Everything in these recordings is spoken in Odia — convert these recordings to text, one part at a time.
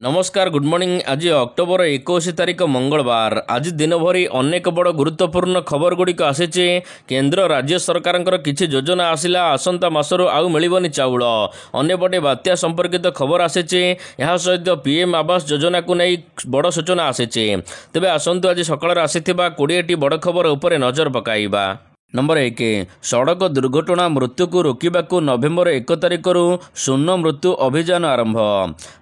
नमस्कार गुड मॉर्निंग। आज अक्टोबर 21 तारिख मंगलवार। आज दिन भरी अनेक बड़ गुरुत्वपूर्ण खबर गुड़िक आसी। केंद्र राज्य सरकार किछि योजना आसिला आसंता मासरु आउ मिलिबनी चाउल। अन्यपटे बात्या संपर्कित खबर आसी। यह सहित पीएम आवास योजना को नहीं बड़ सूचना आसी। तेबे आसंतु आज सकाळ आसीथिबा 20टी बड़ खबर उपरे नजर पकाइबा। नंबर 1 सड़क दुर्घटना मृत्यु को रोकने नवेम्बर 1 तारिख शून्य मृत्यु अभियान आरंभ।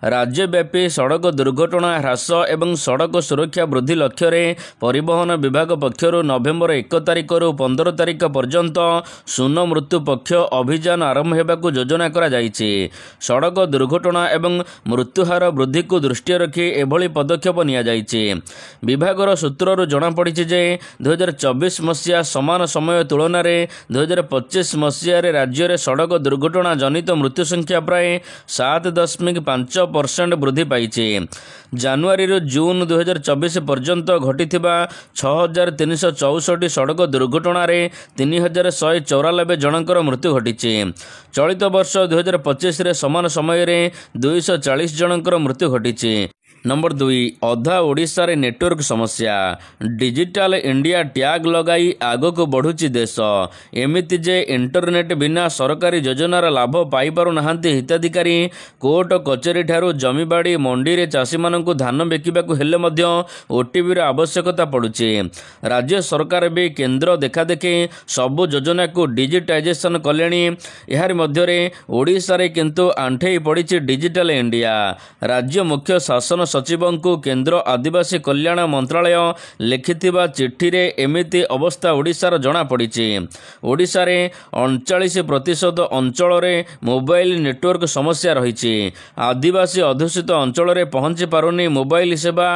राज्यव्यापी सड़क दुर्घटना ह्रास एवं सड़क सुरक्षा वृद्धि लक्ष्य रे परिवहन विभाग पक्षर नवेम्बर 1 तारिख 15 तारिख पर्यंत शून्य मृत्यु पक्ष अभियान आरंभ होगा योजना करा जायछि। सड़क दुर्घटना एवं मृत्युहार वृद्धि को दृष्टि रखी एभली पदक्षेप निया जायछि। विभागर सूत्रରୁ जଣାपड़ी जे 2024 मसीहा समान समय तुलन में 2025 मसीह राज्य में सड़क दुर्घटना जनित मृत्यु संख्या प्राय 7.5% वृद्धि पाई। जनवरी जून 2024 पर्यंत घटी 6364 सड़क दुर्घटन 3194 जनकर मृत्यु घटी। चलित वर्ष 2025 समान समय 240 जनकर मृत्यु घटी। नंबर 2 अधा ओडिशा रे नेटवर्क समस्या। डिजिटल इंडिया टैग लगाई आग को बढ़ुची देश। एमिति जे इंटरनेट बिना सरकारी योजनार लाभ पाई पारु नाहांती हिताधिकारी। कोर्ट कचेरी ठारू जमीबाड़ी मंडी रे चाषी मानकु धान बेकिबाकु हेले मध्य ओटीपी आवश्यकता पड़ुची। राज्य सरकार भी केंद्र देखा देखी सबु योजना को डिजिटाइजेशन कलेनी। यार मध्य रे ओडिशा रे किंतु आंठेई पड़िची डिजिटल इंडिया। राज्य मुख्य शासन सचिवों को केंद्र आदिवासी कल्याण मंत्रालय लिखिथिबा चिट्ठी रे एमिति अवस्था ओडिशार जना पड़िछि। ओडिशा रे 39% अंचल रे मोबाइल नेटवर्क समस्या रहिछि। आदिवासी अध्युषित अंचल रे पहुंची पारुनी मोबाइल सेवा।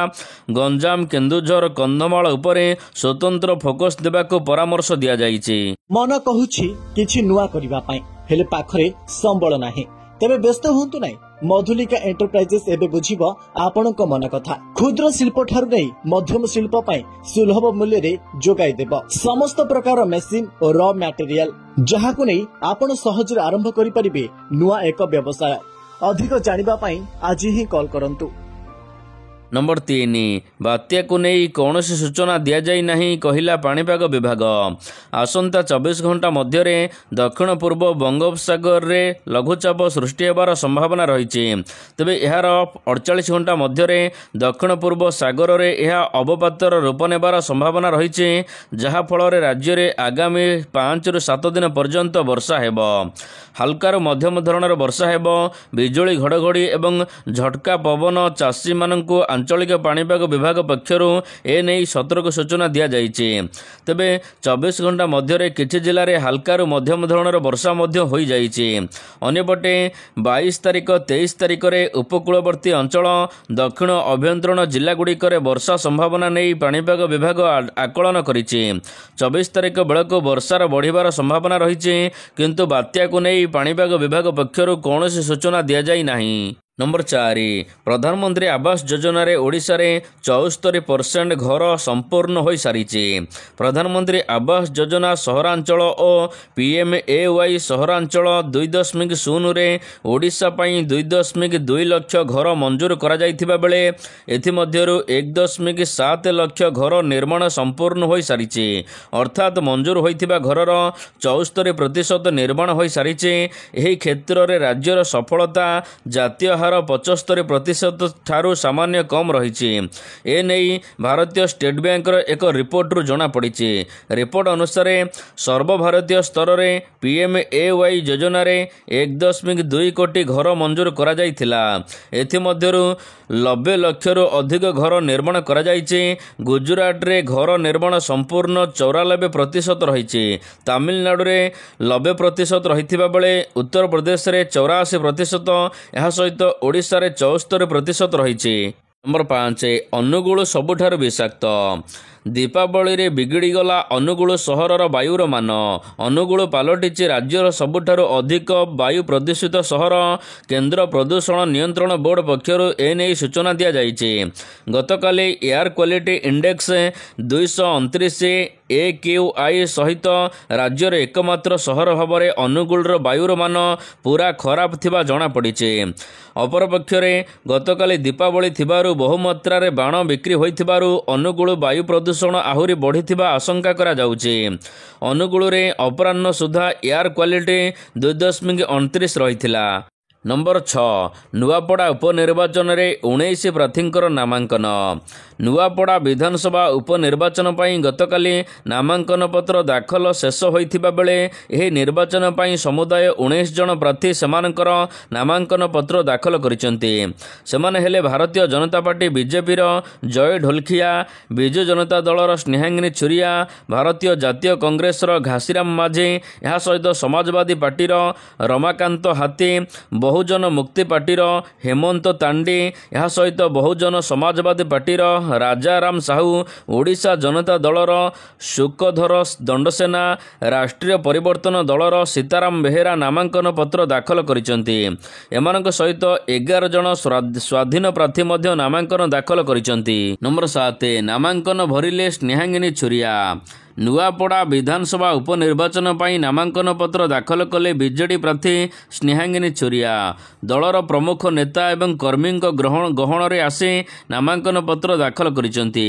गंजाम केन्दुझर कंधमाल उपरे स्वतंत्र फोकस देबाको परामर्श दिया जाइछि। मन कहूछि किछि नुआ करिबा पई हेले पाखरे संबळ नाही। तेबे व्यस्त हुंतु नाही। मधुलिका एंटरप्राइजेस एबे बुझिबो आपणक मन कथा। क्षुद्र शिल्प ठारू नै मध्यम शिल्प पई सुलभ मूल्य रे जोगाई देबो समस्त प्रकार मेसिन और रॉ मटेरियल जहाकु नै आपण सहज रे आरंभ करि परिबे नुआ एक व्यवसाय। अधिक जानिबा पई आज ही कॉल करंतु। नंबर 3 बात्या को नहीं कौन सूचना दि जाई नहीं कहिला पाणीपाग विभाग। आसंता 24 घंटा मध्य दक्षिण पूर्व बंगोपसागर रे लघुचाप सृष्टि होबार संभावना रही। तेबे यार 48 घंटा मध्य दक्षिण पूर्व सागर रे यह अवपातर रूप नेबार संभावना रही। जहा फल राज्य रे आगामी 5 ରୁ 7 दिन पर्यंत वर्षा हेबो। हल्का मध्यम धरणर वर्षा हेबो। बिजुली घड़घड़ी एवं झटका पवन चाषी मानकु आंचलिक पाणीपाग विभाग पक्षर एने सतर्क सूचना दि जाइछि। तेबे 24 घंटा मध्य किछि जिले में हल्का मध्यम धरणर वर्षा हो जाइछि। अन्यपटे 22 तारिख 23 तारिख में उपकूलवर्ती अंचल दक्षिण अभ्यंतरण जिलागुड़िक वर्षा संभावना नहीं पाणीपाग विभाग आकलन करिछि। 24 तारिख बेलू वर्षार बढ़िबार संभावना रही किंतु बात्या को नहीं पाणीपाग विभाग पक्षर कौन सूचना दि जाई नाही। नंबर 4 प्रधानमंत्री आवास योजना रे ओडिशा रे 74% घर संपूर्ण हो सारी। प्रधानमंत्री आवास योजना सहरांचल और PMAY सहरांचल 2.0 रे ओडिशा पई 2.2 लाख घर मंजूर करा जाइथिबा बेले एथि मध्यरु 1.7 लाख घर निर्माण संपूर्ण हो सारी। अर्थात मंजूर होइथिबा घरर 74% निर्माण हो सारी। एही क्षेत्र रे राज्यर सफलता जातीय 75% ठारू सामान्य कम रही। एने भारतीय स्टेट बैंक एक रिपोर्ट रु जना पड़ी। रिपोर्ट अनुसार सर्वभारतीय स्तर में PMAY योजना रे 1.2 कोटी घर मंजूर करा जाइथिला। एथिमध्यरु 90 लाख रु अधिक घर निर्माण करा जाइछि। गुजरात रे घर निर्माण संपूर्ण 94% रही। तमिलनाडु रे 90% रहिथिबा बेले उत्तर प्रदेश रे 84%। यह सहित ओडिशा रे 74% रही। नंबर 5 अनुगुल सबुठारु विषाक्त। ଦୀପାବଳିରେ ବିଗିଡ଼ିଗଲା ଅନୁଗୁଳ ସହରର ବାୟୁର ମାନ। ଅନୁଗୁଳ ପାଲଟିଛି ରାଜ୍ୟର ସବୁଠାରୁ ଅଧିକ ବାୟୁ ପ୍ରଦୂଷିତ ସହର। କେନ୍ଦ୍ର ପ୍ରଦୂଷଣ ନିୟନ୍ତ୍ରଣ ବୋର୍ଡ ପକ୍ଷରୁ ଏନେଇ ସୂଚନା ଦିଆଯାଇଛି। ଗତକାଲି ଏୟାର କ୍ୱାଲିଟି ଇଣ୍ଡେକ୍ସ 229 AQI ସହିତ ରାଜ୍ୟର ଏକମାତ୍ର ସହର ଭାବରେ ଅନୁଗୁଳର ବାୟୁର ମାନ ପୁରା ଖରାପ ଥିବା ଜଣାପଡ଼ିଛି। ଅପରପକ୍ଷରେ ଗତକାଲି ଦୀପାବଳି ଥିବାରୁ ବହୁମାତ୍ରାରେ ବାଣ ବିକ୍ରି ହୋଇଥିବାରୁ ଅନୁଗୁଳ ବାୟୁ ପ୍ରଦୂଷଣ ଆହୁରି ବଢ଼ିଥିବା ଆଶଙ୍କା କରାଯାଉଛି। ଅନୁଗୁଳରେ ଅପରାହ୍ନ ସୁଦ୍ଧା ଏୟାର କ୍ୱାଲିଟି 2.29 ରହିଥିଲା। ନମ୍ବର 6 ନୂଆପଡ଼ା ଉପନିର୍ବାଚନରେ 19 ପ୍ରାର୍ଥୀଙ୍କର ନାମାଙ୍କନ। ନୂଆପଡ଼ା ବିଧାନସଭା ଉପନିର୍ବାଚନ ପାଇଁ ଗତକାଲି ନାମାଙ୍କନ ପତ୍ର ଦାଖଲ ଶେଷ ହୋଇଥିବା ବେଳେ ଏହି ନିର୍ବାଚନ ପାଇଁ ସମୁଦାୟ 19 ଜଣ ପ୍ରାର୍ଥୀ ସେମାନଙ୍କର ନାମାଙ୍କନ ପତ୍ର ଦାଖଲ କରିଛନ୍ତି। ସେମାନେ ହେଲେ ଭାରତୀୟ ଜନତା ପାର୍ଟି ବିଜେପିର ଜୟ ଢୋଲଖିଆ, ବିଜୁ ଜନତା ଦଳର ସ୍ନେହାଙ୍ଗିନୀ ଛୁରିଆ, ଭାରତୀୟ ଜାତୀୟ କଂଗ୍ରେସର ଘାସିରାମ ମାଝୀ, ଏହା ସହିତ ସମାଜବାଦୀ ପାର୍ଟିର ରମାକାନ୍ତ ହାତୀ, ବହୁଜନ ମୁକ୍ତି ପାର୍ଟିର ହେମନ୍ତ ତାଣ୍ଡି, ଏହା ସହିତ ବହୁଜନ ସମାଜବାଦୀ ପାର୍ଟିର ରାଜାରାମ ସାହୁ, ଓଡ଼ିଶା ଜନତା ଦଳର ସୁକଧର ଦଣ୍ଡସେନା, ରାଷ୍ଟ୍ରୀୟ ପରିବର୍ତ୍ତନ ଦଳର ସୀତାରାମ ବେହେରା ନାମାଙ୍କନ ପତ୍ର ଦାଖଲ କରିଛନ୍ତି। ଏମାନଙ୍କ ସହିତ 11 ଜଣ ସ୍ୱାଧୀନ ପ୍ରାର୍ଥୀ ମଧ୍ୟ ନାମାଙ୍କନ ଦାଖଲ କରିଛନ୍ତି। ନମ୍ବର 7 ନାମାଙ୍କନ ଭରିଲେ ସ୍ନେହାଙ୍ଗିନୀ ଛୁରିଆ। ନୂଆପଡ଼ା ବିଧାନସଭା ଉପନିର୍ବାଚନ ପାଇଁ ନାମାଙ୍କନ ପତ୍ର ଦାଖଲ କଲେ ବିଜେଡି ପ୍ରାର୍ଥୀ ସ୍ନେହାଙ୍ଗିନୀ ଛୁରିଆ। ଦଳର ପ୍ରମୁଖ ନେତା ଏବଂ କର୍ମୀଙ୍କ ଗହଣରେ ଆସି ନାମାଙ୍କନ ପତ୍ର ଦାଖଲ କରିଛନ୍ତି।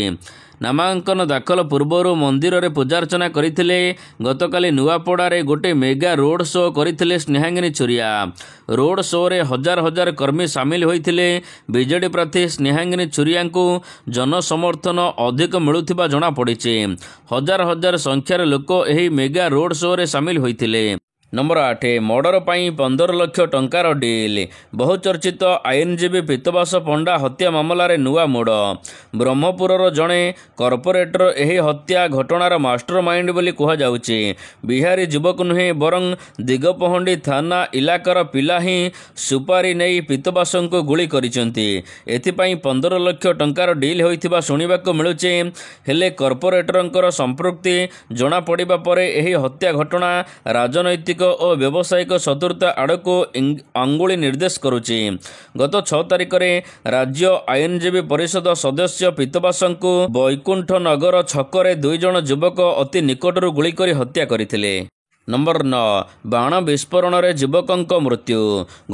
ନାମାଙ୍କନ ଦାଖଲ ପୂର୍ବରୁ ମନ୍ଦିରରେ ପୂଜାର୍ଚ୍ଚନା କରିଥିଲେ। ଗତକାଲି ନୂଆପଡ଼ାରେ ଗୋଟିଏ ମେଗା ରୋଡ୍ ଶୋ କରିଥିଲେ ସ୍ନେହାଙ୍ଗିନୀ ଛୁରିଆ। ରୋଡ୍ ଶୋରେ ହଜାର ହଜାର କର୍ମୀ ସାମିଲ ହୋଇଥିଲେ। ବିଜେଡି ପ୍ରାର୍ଥୀ ସ୍ନେହାଙ୍ଗିନୀ ଛୁରିଆଙ୍କୁ ଜନସମର୍ଥନ ଅଧିକ ମିଳୁଥିବା ଜଣାପଡ଼ିଛି। ହଜାର ହଜାର ସଂଖ୍ୟାରେ ଲୋକ ଏହି ମେଗା ରୋଡ୍ ଶୋରେ ସାମିଲ ହୋଇଥିଲେ। ନମ୍ବର 8 ମର୍ଡର ପାଇଁ 15 ଲକ୍ଷ ଟଙ୍କାର ଡିଲ୍। ବହୁଚର୍ଚ୍ଚିତ ଆଇନଜୀବୀ ପୀତବାସ ପଣ୍ଡା ହତ୍ୟା ମାମଲାରେ ନୂଆ ମୋଡ଼। ବ୍ରହ୍ମପୁରର ଜଣେ କର୍ପୋରେଟର ଏହି ହତ୍ୟା ଘଟଣାର ମାଷ୍ଟର ମାଇଣ୍ଡ ବୋଲି କୁହାଯାଉଛି। ବିହାରୀ ଯୁବକ ନୁହେଁ ବରଂ ଦିଗପହଣ୍ଡି ଥାନା ଇଲାକାର ପିଲା ହିଁ ସୁପାରି ନେଇ ପୀତବାସଙ୍କୁ ଗୁଳି କରିଛନ୍ତି। ଏଥିପାଇଁ 15 ଲକ୍ଷ ଟଙ୍କାର ଡିଲ୍ ହୋଇଥିବା ଶୁଣିବାକୁ ମିଳୁଛି। ହେଲେ କର୍ପୋରେଟରଙ୍କର ସମ୍ପୃକ୍ତି ଜଣାପଡ଼ିବା ପରେ ଏହି ହତ୍ୟା ଘଟଣା ରାଜନୈତିକ ଓ ବ୍ୟବସାୟିକ ଶତ୍ରୁତା ଆଡ଼କୁ ଅଙ୍ଗୁଳି ନିର୍ଦ୍ଦେଶ କରୁଛି। ଗତ 6 ତାରିଖରେ ରାଜ୍ୟ ଆଇନଜୀବୀ ପରିଷଦ ସଦସ୍ୟ ପୀତବାସଙ୍କୁ ବୈକୁଣ୍ଠ ନଗର ଛକରେ 2 ଜଣ ଯୁବକ ଅତି ନିକଟରୁ ଗୁଳି କରି ହତ୍ୟା କରିଥିଲେ। ନମ୍ବର 9 ବାଣ ବିସ୍ଫୋରଣରେ ଯୁବକଙ୍କ ମୃତ୍ୟୁ।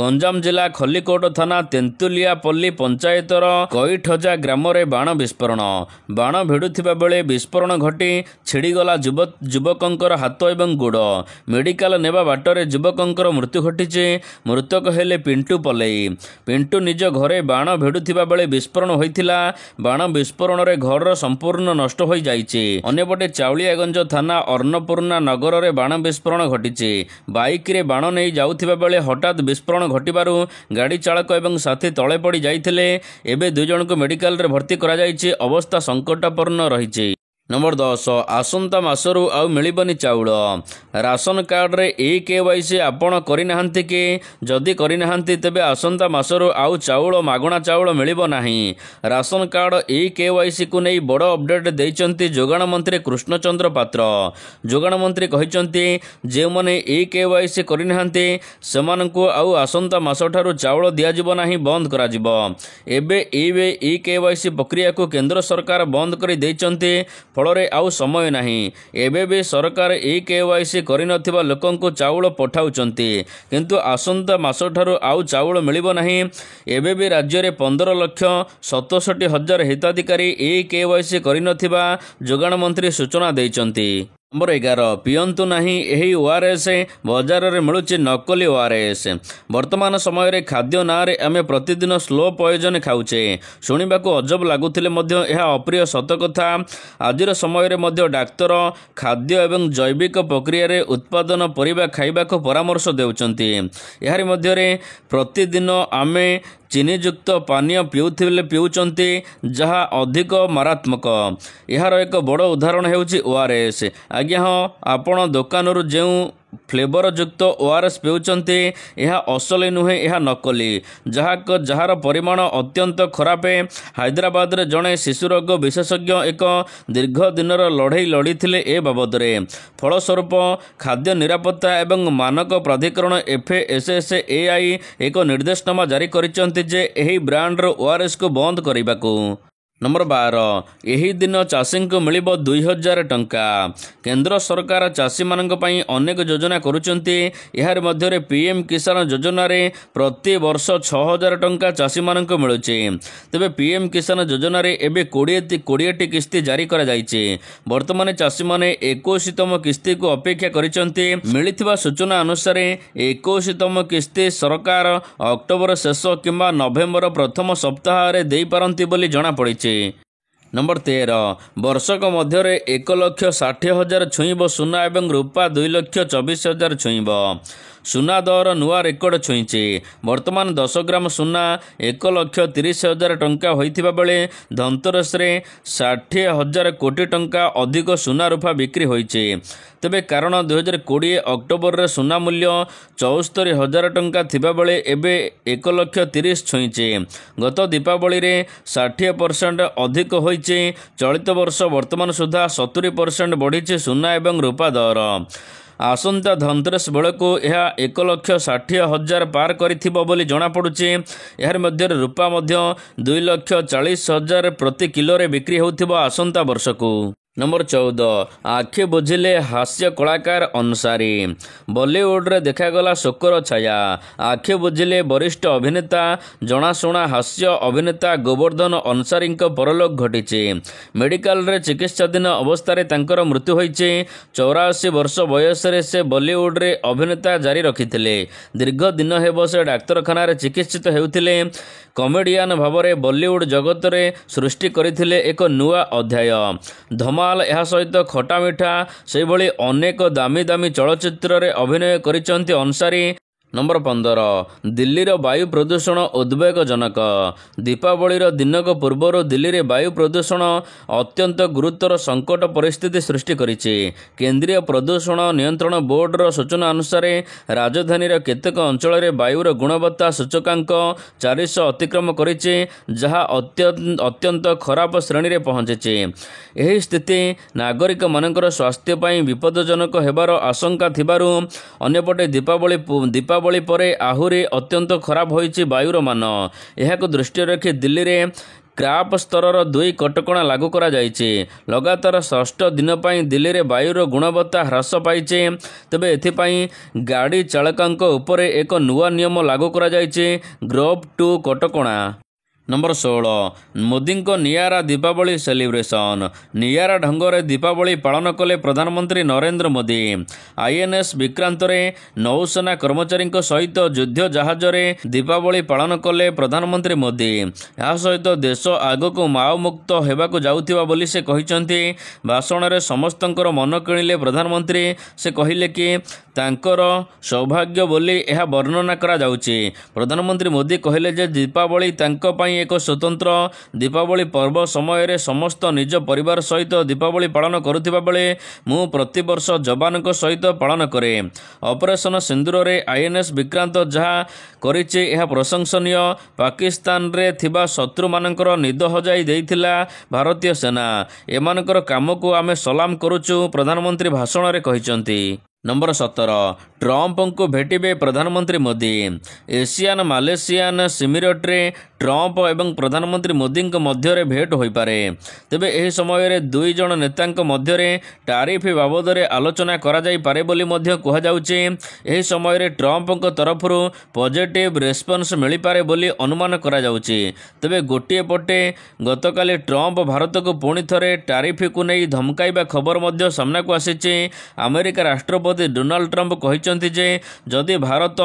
ଗଞ୍ଜାମ ଜିଲ୍ଲା ଖଲ୍ଲିକୋଟ ଥାନା ତେନ୍ତୁଲିଆପଲ୍ଲୀ ପଞ୍ଚାୟତର କଇଠଜା ଗ୍ରାମରେ ବାଣ ବିସ୍ଫୋରଣ। ବାଣ ଭିଡୁଥିବା ବେଳେ ବିସ୍ଫୋରଣ ଘଟି ଛିଡ଼ିଗଲା ଯୁବକଙ୍କର ହାତ ଏବଂ ଗୋଡ଼। ମେଡିକାଲ ନେବା ବାଟରେ ଯୁବକଙ୍କର ମୃତ୍ୟୁ ଘଟିଛି। ମୃତକ ହେଲେ ପିଣ୍ଟୁ ପଲେଇ। ପିଣ୍ଟୁ ନିଜ ଘରେ ବାଣ ଭିଡୁଥିବା ବେଳେ ବିସ୍ଫୋରଣ ହୋଇଥିଲା। ବାଣ ବିସ୍ଫୋରଣରେ ଘରର ସମ୍ପୂର୍ଣ୍ଣ ନଷ୍ଟ ହୋଇଯାଇଛି। ଅନ୍ୟପଟେ ଚାଉଳିଆଗଞ୍ଜ ଥାନା ଅନ୍ନପୂର୍ଣ୍ଣା ନଗରରେ ବାଣ ବିସ୍ଫୋରଣ ଘଟିଛି। ବାଇକରେ ବାଣ ନେଇ ଯାଉଥିବା ବେଳେ ହଠାତ୍ ବିସ୍ଫୋରଣ ଘଟିବାରୁ ଗାଡ଼ି ଚାଳକ ଏବଂ ସାଥୀ ତଳେ ପଡ଼ି ଯାଇଥିଲେ। ଏବେ 2 ଜଣଙ୍କୁ ମେଡିକାଲରେ ଭର୍ତ୍ତି କରାଯାଇଛି। ଅବସ୍ଥା ସଙ୍କଟାପନ୍ନ ରହିଛି। ନମ୍ବର 10 ଆସନ୍ତା ମାସରୁ ଆଉ ମିଳିବନି ଚାଉଳ। ରାସନ କାର୍ଡରେ EKYC ଆପଣ କରିନାହାନ୍ତି କି? ଯଦି କରିନାହାନ୍ତି ତେବେ ଆସନ୍ତା ମାସରୁ ଆଉ ଚାଉଳ ମାଗଣା ଚାଉଳ ମିଳିବ ନାହିଁ। ରାସନ କାର୍ଡ EKYCକୁ ନେଇ ବଡ଼ ଅପଡେଟ୍ ଦେଇଛନ୍ତି ଯୋଗାଣ ମନ୍ତ୍ରୀ କୃଷ୍ଣଚନ୍ଦ୍ର ପାତ୍ର। ଯୋଗାଣ ମନ୍ତ୍ରୀ କହିଛନ୍ତି ଯେଉଁମାନେ EKYC କରିନାହାନ୍ତି ସେମାନଙ୍କୁ ଆଉ ଆସନ୍ତା ମାସଠାରୁ ଚାଉଳ ଦିଆଯିବ ନାହିଁ, ବନ୍ଦ କରାଯିବ। ଏବେ EKYC ପ୍ରକ୍ରିୟାକୁ କେନ୍ଦ୍ର ସରକାର ବନ୍ଦ କରି ଦେଇଛନ୍ତି। ଫଳରେ ଆଉ ସମୟ ନାହିଁ। ଏବେ ବି ସରକାର EKYC କରିନଥିବା ଲୋକଙ୍କୁ ଚାଉଳ ପଠାଉଛନ୍ତି, କିନ୍ତୁ ଆସନ୍ତା ମାସଠାରୁ ଆଉ ଚାଉଳ ମିଳିବ ନାହିଁ। ଏବେ ବି ରାଜ୍ୟରେ 15,67,000 ହିତାଧିକାରୀ EKYC କରିନଥିବା ଯୋଗାଣ ମନ୍ତ୍ରୀ ସୂଚନା ଦେଇଛନ୍ତି। ନମ୍ବର 11 ପିଅନ୍ତୁ ନାହିଁ ଏହି ORS। ବଜାରରେ ମିଳୁଛି ନକଲି ORS। ବର୍ତ୍ତମାନ ସମୟରେ ଖାଦ୍ୟ ନାଁରେ ଆମେ ପ୍ରତିଦିନ ସ୍ଲୋ ପଏଜନ ଖାଉଛେ। ଶୁଣିବାକୁ ଅଜବ ଲାଗୁଥିଲେ ମଧ୍ୟ ଏହା ଅପ୍ରିୟ ସତ କଥା। ଆଜିର ସମୟରେ ମଧ୍ୟ ଡାକ୍ତର ଖାଦ୍ୟ ଏବଂ ଜୈବିକ ପ୍ରକ୍ରିୟାରେ ଉତ୍ପାଦନ ପରିବା ଖାଇବାକୁ ପରାମର୍ଶ ଦେଉଛନ୍ତି। ଏହାରି ମଧ୍ୟରେ ପ୍ରତିଦିନ ଆମେ ଚିନିଯୁକ୍ତ ପାନୀୟ ପିଉଛନ୍ତି, ଯାହା ଅଧିକ ମାରାତ୍ମକ। ଏହାର ଏକ ବଡ଼ ଉଦାହରଣ ହେଉଛି ORS। ଆଜ୍ଞା ହଁ, ଆପଣ ଦୋକାନରୁ ଯେଉଁ ଫ୍ଲେଭରଯୁକ୍ତ ORS ପିଉଛନ୍ତି ଏହା ଅସଲି ନୁହେଁ, ଏହା ନକଲି, ଯାହାର ପରିମାଣ ଅତ୍ୟନ୍ତ ଖରାପ। ହାଇଦ୍ରାବାଦରେ ଜଣେ ଶିଶୁ ରୋଗ ବିଶେଷଜ୍ଞ ଏକ ଦୀର୍ଘ ଦିନର ଲଢ଼େଇ ଲଢ଼ିଥିଲେ ଏ ବାବଦରେ। ଫଳସ୍ୱରୂପ ଖାଦ୍ୟ ନିରାପତ୍ତା ଏବଂ ମାନକ ପ୍ରାଧିକରଣ FSSAI ଏକ ନିର୍ଦ୍ଦେଶନାମା ଜାରି କରିଛନ୍ତି ଯେ ଏହି ବ୍ରାଣ୍ଡର ORSକୁ ବନ୍ଦ କରିବାକୁ। ନମ୍ବର 12, ଏହି ଦିନ ଚାଷୀଙ୍କୁ ମିଳିବ 2000 ଟଙ୍କା। କେନ୍ଦ୍ର ସରକାର ଚାଷୀମାନଙ୍କ ପାଇଁ ଅନେକ ଯୋଜନା କରୁଛନ୍ତି। ଏହାର ମଧ୍ୟରେ PM କିଷାନ ଯୋଜନାରେ ପ୍ରତି ବର୍ଷ 6000 ଟଙ୍କା ଚାଷୀମାନଙ୍କୁ ମିଳୁଛି। ତେବେ PM କିଷାନ ଯୋଜନାରେ ଏବେ 20ଟି କିସ୍ତି ଜାରି କରାଯାଇଛି। ବର୍ତ୍ତମାନ ଚାଷୀମାନେ 21ତମ କିସ୍ତିକୁ ଅପେକ୍ଷା କରିଛନ୍ତି। ମିଳିଥିବା ସୂଚନା ଅନୁସାରେ 21ତମ କିସ୍ତି ସରକାର ଅକ୍ଟୋବର ଶେଷ କିମ୍ବା ନଭେମ୍ବର ପ୍ରଥମ ସପ୍ତାହରେ ଦେଇପାରନ୍ତି ବୋଲି ଜଣାପଡ଼ିଛି। ନମ୍ବର 13, ବର୍ଷକ ମଧ୍ୟରେ 1,60,000 ଛୁଇଁବ ସୁନା ଏବଂ ରୂପା 2,24,000 ଛୁଇଁବ। ସୁନା ଦର ନୂଆ ରେକର୍ଡ ଛୁଇଁଛି। ବର୍ତ୍ତମାନ 10 ଗ୍ରାମ ସୁନା 1,30,000 ଟଙ୍କା ହୋଇଥିବା ବେଳେ ଧନତେରସରେ 60,000 କୋଟି ଟଙ୍କା ଅଧିକ ସୁନା ରୂପା ବିକ୍ରି ହୋଇଛି। ତେବେ କାରଣ 2020 ଅକ୍ଟୋବରରେ ସୁନା ମୂଲ୍ୟ 74,000 ଟଙ୍କା ଥିବାବେଳେ ଏବେ 1,30,000 ଛୁଇଁଛି। ଗତ ଦୀପାବଳିରେ 60% ଅଧିକ ହୋଇଛି। ଚଳିତ ବର୍ଷ ବର୍ତ୍ତମାନ ସୁଦ୍ଧା 70% ବଢ଼ିଛି ସୁନା ଏବଂ ରୂପା ଦର। ଆସନ୍ତା ଧନତେରସ ବେଳକୁ ଏହା 1,60,000 ପାର କରିଥିବ ବୋଲି ଜଣାପଡ଼ୁଛି। ଏହାର ମଧ୍ୟରେ ରୂପା ମଧ୍ୟ 2,40,000 ପ୍ରତି କିଲୋରେ ବିକ୍ରି ହେଉଥିବ ଆସନ୍ତା ବର୍ଷକୁ। ନମ୍ବର 14, ଆଖି ବୁଝିଲେ ହାସ୍ୟ କଳାକାର ଅନସାରୀ। ବଲିଉଡରେ ଦେଖାଗଲା ଶୋକର ଛାୟା। ଆଖି ବୁଝିଲେ ବରିଷ୍ଠ ଅଭିନେତା ଜଣାଶୁଣା ହାସ୍ୟ ଅଭିନେତା ଗୋବର୍ଦ୍ଧନ ଅନସାରୀଙ୍କ ପରଲୋକ ଘଟିଛି। ମେଡିକାଲରେ ଚିକିତ୍ସାଧୀନ ଅବସ୍ଥାରେ ତାଙ୍କର ମୃତ୍ୟୁ ହୋଇଛି। 84 ବର୍ଷ ବୟସରେ ସେ ବଲିଉଡରେ ଅଭିନେତା ଜାରି ରଖିଥିଲେ। ଦୀର୍ଘ ଦିନ ହେବ ସେ ଡାକ୍ତରଖାନାରେ ଚିକିତ୍ସିତ ହେଉଥିଲେ। କମେଡିଆନ ଭାବରେ ବଲିଉଡ ଜଗତରେ ସୃଷ୍ଟି କରିଥିଲେ ଏକ ନୂଆ ଅଧ୍ୟାୟ। ଧମାଲ, ଏହା ସହିତ ଖଟା ମିଠା, ସେହିଭଳି ଅନେକ ଦାମୀ ଦାମୀ ଚଳଚ୍ଚିତ୍ରରେ ଅଭିନୟ କରିଛନ୍ତି ଅନସାରୀ। ନମ୍ବର 15, ଦିଲ୍ଲୀର ବାୟୁ ପ୍ରଦୂଷଣ ଉଦ୍ବେଗଜନକ। ଦୀପାବଳିର ଦିନକ ପୂର୍ବରୁ ଦିଲ୍ଲୀରେ ବାୟୁ ପ୍ରଦୂଷଣ ଅତ୍ୟନ୍ତ ଗୁରୁତର ସଙ୍କଟ ପରିସ୍ଥିତି ସୃଷ୍ଟି କରିଛି। କେନ୍ଦ୍ରୀୟ ପ୍ରଦୂଷଣ ନିୟନ୍ତ୍ରଣ ବୋର୍ଡର ସୂଚନା ଅନୁସାରେ ରାଜଧାନୀର କେତେକ ଅଞ୍ଚଳରେ ବାୟୁର ଗୁଣବତ୍ତା ସୂଚକାଙ୍କ 400 ଅତିକ୍ରମ କରିଛି, ଯାହା ଅତ୍ୟନ୍ତ ଖରାପ ଶ୍ରେଣୀରେ ପହଞ୍ଚିଛି। ଏହି ସ୍ଥିତି ନାଗରିକମାନଙ୍କର ସ୍ୱାସ୍ଥ୍ୟ ପାଇଁ ବିପଦଜନକ ହେବାର ଆଶଙ୍କା ଥିବାରୁ ଅନ୍ୟପଟେ ଦୀପାବଳି ପରେ ଆହୁରି ଅତ୍ୟନ୍ତ ଖରାପ ହୋଇଛି ବାୟୁର ମାନ। ଏହାକୁ ଦୃଷ୍ଟିରେ ରଖି ଦିଲ୍ଲୀରେ କ୍ରାପ ସ୍ତରର 2 କଟକଣା ଲାଗୁ କରାଯାଇଛି। ଲଗାତାର 6ଠ ଦିନ ପାଇଁ ଦିଲ୍ଲୀରେ ବାୟୁର ଗୁଣବତ୍ତା ହ୍ରାସ ପାଇଛି। ତେବେ ଏଥିପାଇଁ ଗାଡ଼ି ଚାଳକଙ୍କ ଉପରେ ଏକ ନୂଆ ନିୟମ ଲାଗୁ କରାଯାଇଛି, ଗ୍ରୋଭ୍ 2 କଟକଣା। ନମ୍ବର 16, ମୋଦିଙ୍କ ନିଆରା ଦୀପାବଳି ସେଲିବ୍ରେସନ୍। ନିଆରା ଢଙ୍ଗରେ ଦୀପାବଳି ପାଳନ କଲେ ପ୍ରଧାନମନ୍ତ୍ରୀ ନରେନ୍ଦ୍ର ମୋଦି। INS ବିକ୍ରାନ୍ତରେ ନୌସେନା କର୍ମଚାରୀଙ୍କ ସହିତ ଯୁଦ୍ଧ ଜାହାଜରେ ଦୀପାବଳି ପାଳନ କଲେ ପ୍ରଧାନମନ୍ତ୍ରୀ ମୋଦି। ଏହା ସହିତ ଦେଶ ଆଗକୁ ମାଓ ମୁକ୍ତ ହେବାକୁ ଯାଉଥିବା ବୋଲି ସେ କହିଛନ୍ତି। ଭାଷଣରେ ସମସ୍ତଙ୍କର ମନ କିଣିଲେ ପ୍ରଧାନମନ୍ତ୍ରୀ। ସେ କହିଲେ କି ତାଙ୍କର ସୌଭାଗ୍ୟ ବୋଲି ଏହା ବର୍ଣ୍ଣନା କରାଯାଉଛି। ପ୍ରଧାନମନ୍ତ୍ରୀ ମୋଦି କହିଲେ ଯେ ଦୀପାବଳି ତାଙ୍କ ପାଇଁ ଏକ ସ୍ୱତନ୍ତ୍ର। ଦୀପାବଳି ପର୍ବ ସମୟରେ ସମସ୍ତ ନିଜ ପରିବାର ସହିତ ଦୀପାବଳି ପାଳନ କରୁଥିବା ବେଳେ ମୁଁ ପ୍ରତିବର୍ଷ ଯବାନଙ୍କ ସହିତ ପାଳନ କରେ। ଅପରେସନ ସିନ୍ଦୁରରେ INS ବିକ୍ରାନ୍ତ ଯାହା କରିଛି ଏହା ପ୍ରଶଂସନୀୟ। ପାକିସ୍ତାନରେ ଥିବା ଶତ୍ରୁମାନଙ୍କର ନିଦ ହଜାଇ ଦେଇଥିଲା ଭାରତୀୟ ସେନା। ଏମାନଙ୍କର କାମକୁ ଆମେ ସଲାମ କରୁଛୁ, ପ୍ରଧାନମନ୍ତ୍ରୀ ଭାଷଣରେ କହିଛନ୍ତି। ନମ୍ବର 17, ଟ୍ରମ୍ପଙ୍କୁ ଭେଟିବେ ପ୍ରଧାନମନ୍ତ୍ରୀ ମୋଦି। ଏସିଆନ୍ ମାଲେସିଆନ୍ ସିମିରେଟ୍ରେ ଟ୍ରମ୍ପ ଏବଂ ପ୍ରଧାନମନ୍ତ୍ରୀ ମୋଦିଙ୍କ ମଧ୍ୟରେ ଭେଟ ହୋଇପାରେ। ତେବେ ଏହି ସମୟରେ 2 ଜଣ ନେତାଙ୍କ ମଧ୍ୟରେ ଟାରିଫ ବାବଦରେ ଆଲୋଚନା କରାଯାଇପାରେ ବୋଲି ମଧ୍ୟ କୁହାଯାଉଛି। ଏହି ସମୟରେ ଟ୍ରମ୍ପଙ୍କ ତରଫରୁ ପଜିଟିଭ ରେସ୍ପନ୍ସ ମିଳିପାରେ ବୋଲି ଅନୁମାନ କରାଯାଉଛି। ତେବେ ଗୋଟିଏ ପଟେ ଗତକାଲି ଟ୍ରମ୍ପ ଭାରତକୁ ପୁଣି ଥରେ ଟାରିଫକୁ ନେଇ ଧମକାଇବା ଖବର ମଧ୍ୟ ସାମ୍ନାକୁ ଆସିଛି। ଆମେରିକା ରାଷ୍ଟ୍ରପତି ଡୋନାଲ୍ଡ ଟ୍ରମ୍ପ କହିଛନ୍ତି ଯେ ଯଦି ଭାରତ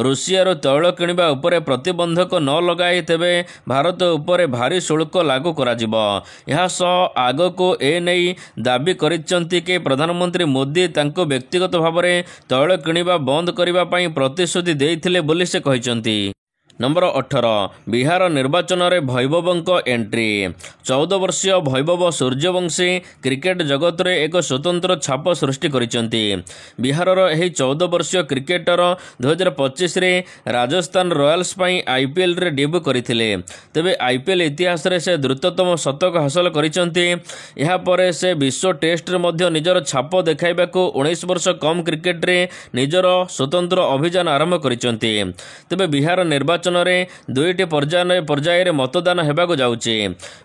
ରୁଷିଆରୁ ତୈଳ କିଣିବା ଉପରେ ପ୍ରତିବନ୍ଧକ ନ ଲଗାଏ ତେବେ ଭାରତ ଉପରେ ଭାରି ଶୁଳ୍କ ଲାଗୁ କରାଯିବ। ଏହା ସହ ଆଗକୁ ଏନେଇ ଦାବି କରିଛନ୍ତି କି ପ୍ରଧାନମନ୍ତ୍ରୀ ମୋଦି ତାଙ୍କୁ ବ୍ୟକ୍ତିଗତ ଭାବରେ ତୈଳ କିଣିବା ବନ୍ଦ କରିବା ପାଇଁ ପ୍ରତିଶ୍ରୁତି ଦେଇଥିଲେ ବୋଲି ସେ କହିଛନ୍ତି। नंबर 18 बिहार निर्वाचन में भैबवଙ୍କ एंट्री 14 वर्षीय भैबव सूर्यवंशी क्रिकेट जगत में एक स्वतंत्र छाप सृष्टि करिसेंती। बिहार यही 14 वर्षीय क्रिकेटर 2025 रे राजस्थान रॉयल्स पई आईपीएल रे डेब्यू करथिले। तेबे आईपीएल इतिहास रे से द्रुततम शतक हासिल करिसेंती। ଏହା ପରେ से विश्व टेस्ट रे मध्य निजर छाप देखाइबाकू 19 वर्ष कम क्रिकेट रे निजर स्वतंत्र अभियान आरंभ करिसेंती। तेबे बिहार निर्वाचन दुईटी पर्यायर मतदान हेबाकू जाउछि।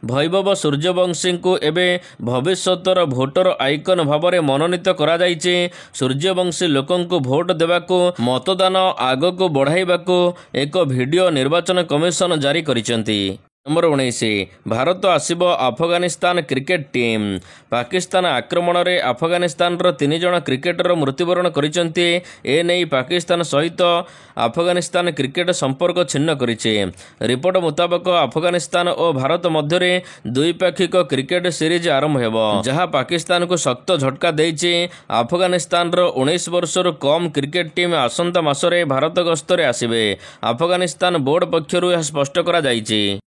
भैबव सूर्यवंशी को एबे भविष्यतर भोटर आइकन भाव में मनोनीत करा जाइछि। सूर्यवंशी लोकंकु भोट देबाकू मतदान आगकू बढ़ाइबाकू एक वीडियो निर्वाचन कमिशन जारी करिसेंती। नंबर 19 भारत आसिब अफगानिस्तान क्रिकेट टीम। पाकिस्तान आक्रमण में अफगानिस्तान 3 जन क्रिकेटर मृत्युवरण करिसेंती। ए नहीं पाकिस्तान सहित अफगानिस्तान क्रिकेट संपर्क छिन्न करिছে। रिपोर्ट मुताबक अफगानिस्तान और भारत मध्य द्विपाक्षिक क्रिकेट सीरीज आरंभ हेबो, जहां पाकिस्तान को शक्त झटका देइছে। अफगानिस्तान 19 वर्षर कम क्रिकेट टीम आसंता मासरे भारत गस्तरे आसिबे। अफगानिस्तान बोर्ड पक्षरु यह स्पष्ट करा जाइছে।